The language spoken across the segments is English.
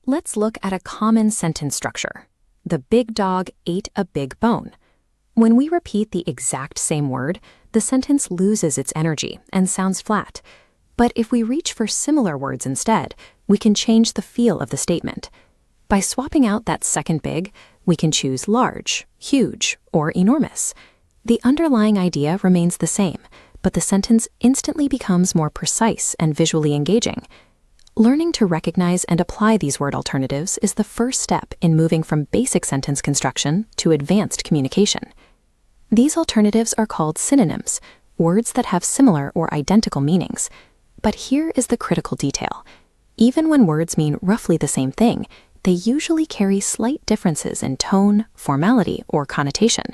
Let's look at a common sentence structure. The big dog ate a big bone. When we repeat the exact same word, the sentence loses its energy and sounds flat. But if we reach for similar words instead, we can change the feel of the statement. By swapping out that second big, we can choose large, huge, or enormous. The underlying idea remains the same, but the sentence instantly becomes more precise and visually engaging. Learning to recognize and apply these word alternatives is the first step in moving from basic sentence construction to advanced communication. These alternatives are called synonyms, words that have similar or identical meanings. But here is the critical detail. Even when words mean roughly the same thing, they usually carry slight differences in tone, formality, or connotation.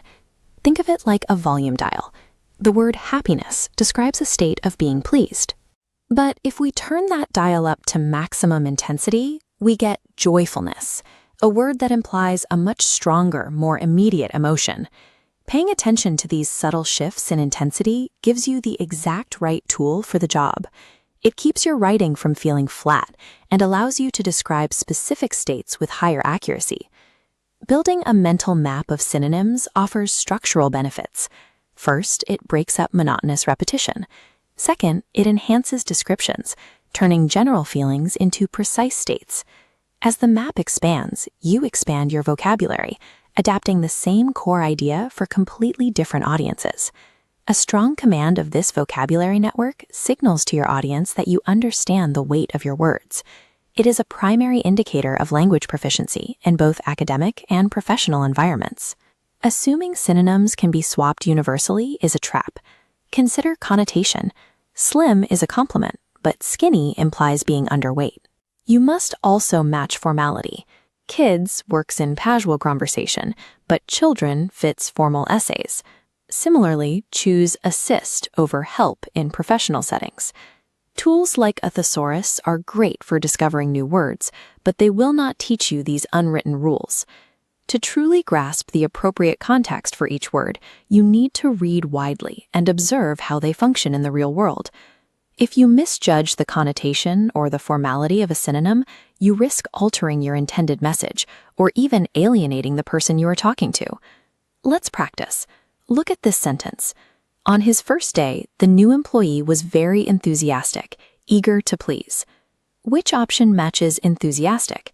Think of it like a volume dial. The word happiness describes a state of being pleased. But if we turn that dial up to maximum intensity, we get joyfulness, a word that implies a much stronger, more immediate emotion. Paying attention to these subtle shifts in intensity gives you the exact right tool for the job. It keeps your writing from feeling flat and allows you to describe specific states with higher accuracy. Building a mental map of synonyms offers structural benefits. First, it breaks up monotonous repetition. Second, it enhances descriptions, turning general feelings into precise states. As the map expands, you expand your vocabulary, adapting the same core idea for completely different audiences. A strong command of this vocabulary network signals to your audience that you understand the weight of your words. It is a primary indicator of language proficiency in both academic and professional environments. Assuming synonyms can be swapped universally is a trap. Consider connotation. Slim is a compliment, but skinny implies being underweight. You must also match formality. Kids works in casual conversation, but children fits formal essays. Similarly, choose assist over help in professional settings. Tools like a thesaurus are great for discovering new words, but they will not teach you these unwritten rules. To truly grasp the appropriate context for each word, you need to read widely and observe how they function in the real world. If you misjudge the connotation or the formality of a synonym, you risk altering your intended message or even alienating the person you are talking to. Let's practice. Look at this sentence. On his first day, the new employee was very enthusiastic, eager to please. Which option matches enthusiastic?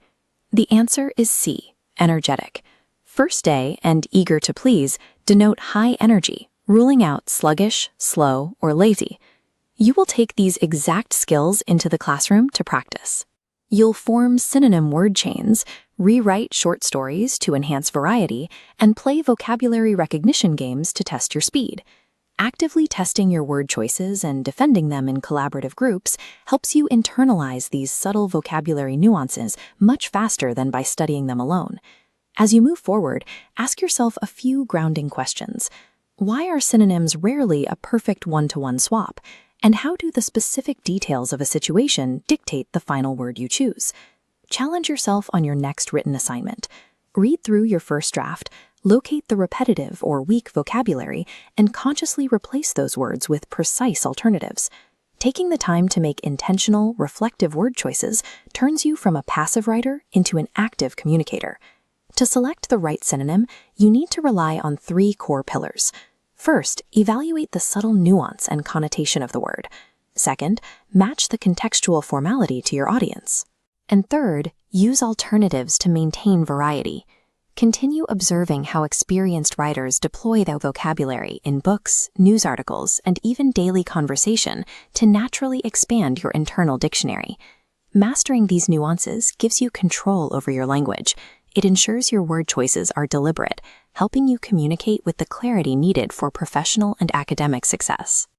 The answer is C, energetic. First day and eager to please denote high energy, ruling out sluggish, slow, or lazy. You will take these exact skills into the classroom to practice. You'll form synonym word chains, rewrite short stories to enhance variety, and play vocabulary recognition games to test your speed. Actively testing your word choices and defending them in collaborative groups helps you internalize these subtle vocabulary nuances much faster than by studying them alone. As you move forward, ask yourself a few grounding questions. Why are synonyms rarely a perfect one-to-one swap? And how do the specific details of a situation dictate the final word you choose? Challenge yourself on your next written assignment. Read through your first draft, locate the repetitive or weak vocabulary, and consciously replace those words with precise alternatives. Taking the time to make intentional, reflective word choices turns you from a passive writer into an active communicator. To select the right synonym, you need to rely on 3 core pillars. First, evaluate the subtle nuance and connotation of the word. Second, match the contextual formality to your audience. And third, use alternatives to maintain variety. Continue observing how experienced writers deploy their vocabulary in books, news articles, and even daily conversation to naturally expand your internal dictionary. Mastering these nuances gives you control over your language. It ensures your word choices are deliberate, helping you communicate with the clarity needed for professional and academic success.